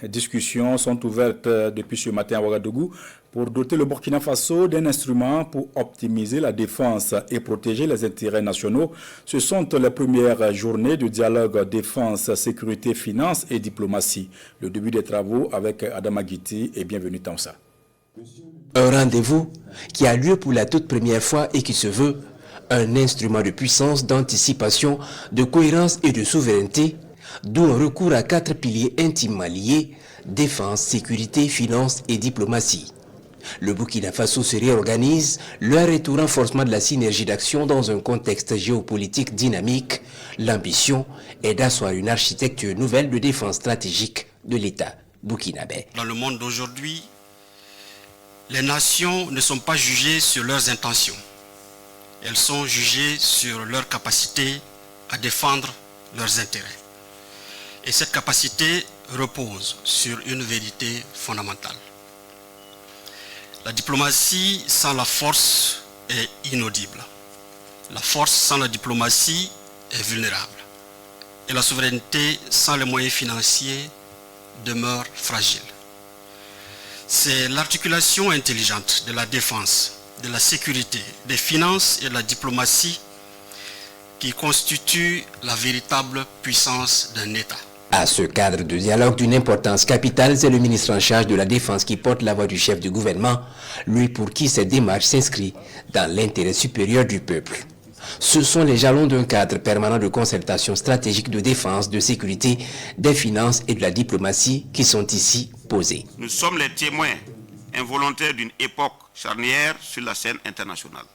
discussions sont ouvertes depuis ce matin à Ouagadougou pour doter le Burkina Faso d'un instrument pour optimiser la défense et protéger les intérêts nationaux. Ce sont les premières journées de dialogue défense, sécurité, finance et diplomatie. Le début des travaux avec Adama Guiti et bienvenue Tansa. Un rendez-vous qui a lieu pour la toute première fois et qui se veut un instrument de puissance, d'anticipation, de cohérence et de souveraineté, d'où un recours à 4 piliers intimement liés, défense, sécurité, finance et diplomatie. Le Burkina Faso se réorganise, l'heure est au renforcement de la synergie d'action dans un contexte géopolitique dynamique. L'ambition est d'asseoir une architecture nouvelle de défense stratégique de l'État burkinabé. Dans le monde d'aujourd'hui, les nations ne sont pas jugées sur leurs intentions. Elles sont jugées sur leur capacité à défendre leurs intérêts. Et cette capacité repose sur une vérité fondamentale. La diplomatie sans la force est inaudible. La force sans la diplomatie est vulnérable. Et la souveraineté sans les moyens financiers demeure fragile. C'est l'articulation intelligente de la défense, de la sécurité, des finances et de la diplomatie qui constitue la véritable puissance d'un État. À ce cadre de dialogue d'une importance capitale, c'est le ministre en charge de la Défense qui porte la voix du chef du gouvernement, lui pour qui cette démarche s'inscrit dans l'intérêt supérieur du peuple. Ce sont les jalons d'un cadre permanent de concertation stratégique de défense, de sécurité, des finances et de la diplomatie qui sont ici posés. Nous sommes les témoins involontaires d'une époque charnière sur la scène internationale.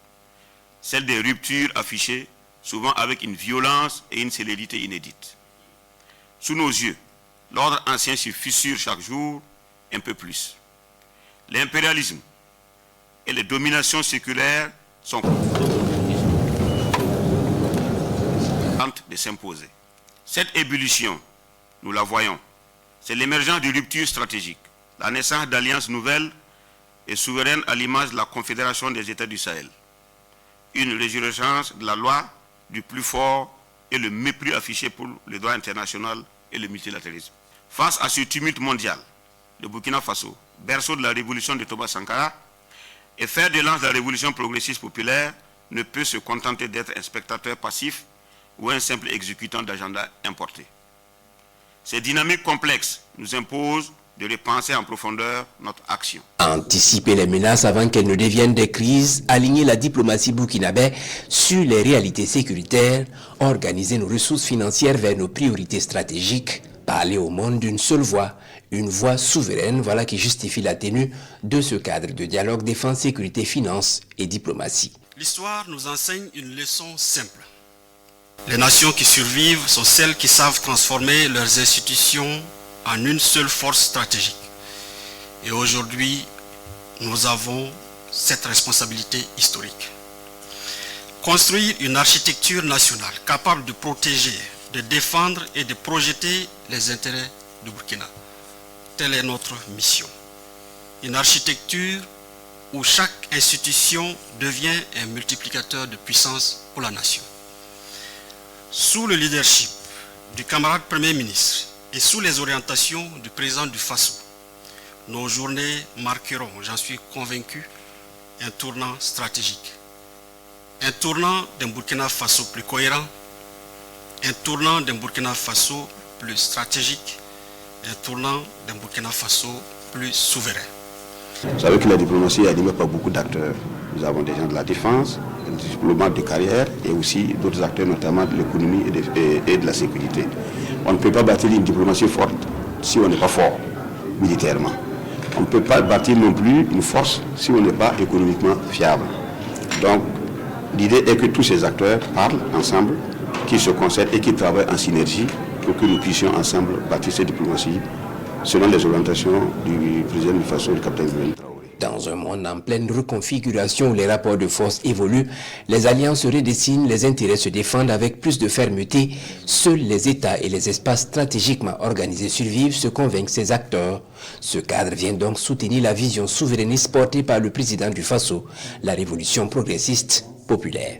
Celle des ruptures affichées, souvent avec une violence et une célérité inédites. Sous nos yeux, l'ordre ancien se fissure chaque jour un peu plus. L'impérialisme et les dominations séculaires sont de s'imposer. Cette ébullition, nous la voyons, c'est l'émergence de ruptures stratégiques, la naissance d'alliances nouvelles et souveraines à l'image de la Confédération des États du Sahel. Une résurgence de la loi du plus fort et le mépris affiché pour le droit international et le multilatéralisme. Face à ce tumulte mondial, le Burkina Faso, berceau de la révolution de Thomas Sankara et fer de lance de la révolution progressiste populaire, ne peut se contenter d'être un spectateur passif ou un simple exécutant d'agenda importé. Ces dynamiques complexes nous imposent de repenser en profondeur notre action. Anticiper les menaces avant qu'elles ne deviennent des crises, aligner la diplomatie burkinabé sur les réalités sécuritaires, organiser nos ressources financières vers nos priorités stratégiques, parler au monde d'une seule voix, une voix souveraine, voilà qui justifie la tenue de ce cadre de dialogue défense, sécurité, finance et diplomatie. L'histoire nous enseigne une leçon simple. Les nations qui survivent sont celles qui savent transformer leurs institutions en une seule force stratégique. Et aujourd'hui, nous avons cette responsabilité historique. Construire une architecture nationale capable de protéger, de défendre et de projeter les intérêts du Burkina. Telle est notre mission. Une architecture où chaque institution devient un multiplicateur de puissance pour la nation. Sous le leadership du camarade Premier ministre et sous les orientations du président du Faso, nos journées marqueront, j'en suis convaincu, un tournant stratégique. Un tournant d'un Burkina Faso plus cohérent, un tournant d'un Burkina Faso plus stratégique, un tournant d'un Burkina Faso plus souverain. Vous savez que la diplomatie est animée par beaucoup d'acteurs. Nous avons des gens de la défense, des diplomates de carrière et aussi d'autres acteurs, notamment de l'économie et de la sécurité. On ne peut pas bâtir une diplomatie forte si on n'est pas fort militairement. On ne peut pas bâtir non plus une force si on n'est pas économiquement fiable. Donc, l'idée est que tous ces acteurs parlent ensemble, qu'ils se concertent et qu'ils travaillent en synergie pour que nous puissions ensemble bâtir cette diplomatie selon les orientations du président du Faso, le capitaine Ibrahim Traoré. Dans un monde en pleine reconfiguration où les rapports de force évoluent, les alliances se redessinent, les intérêts se défendent avec plus de fermeté. Seuls les États et les espaces stratégiquement organisés survivent, se convainquent ces acteurs. Ce cadre vient donc soutenir la vision souverainiste portée par le président du Faso, la révolution progressiste populaire.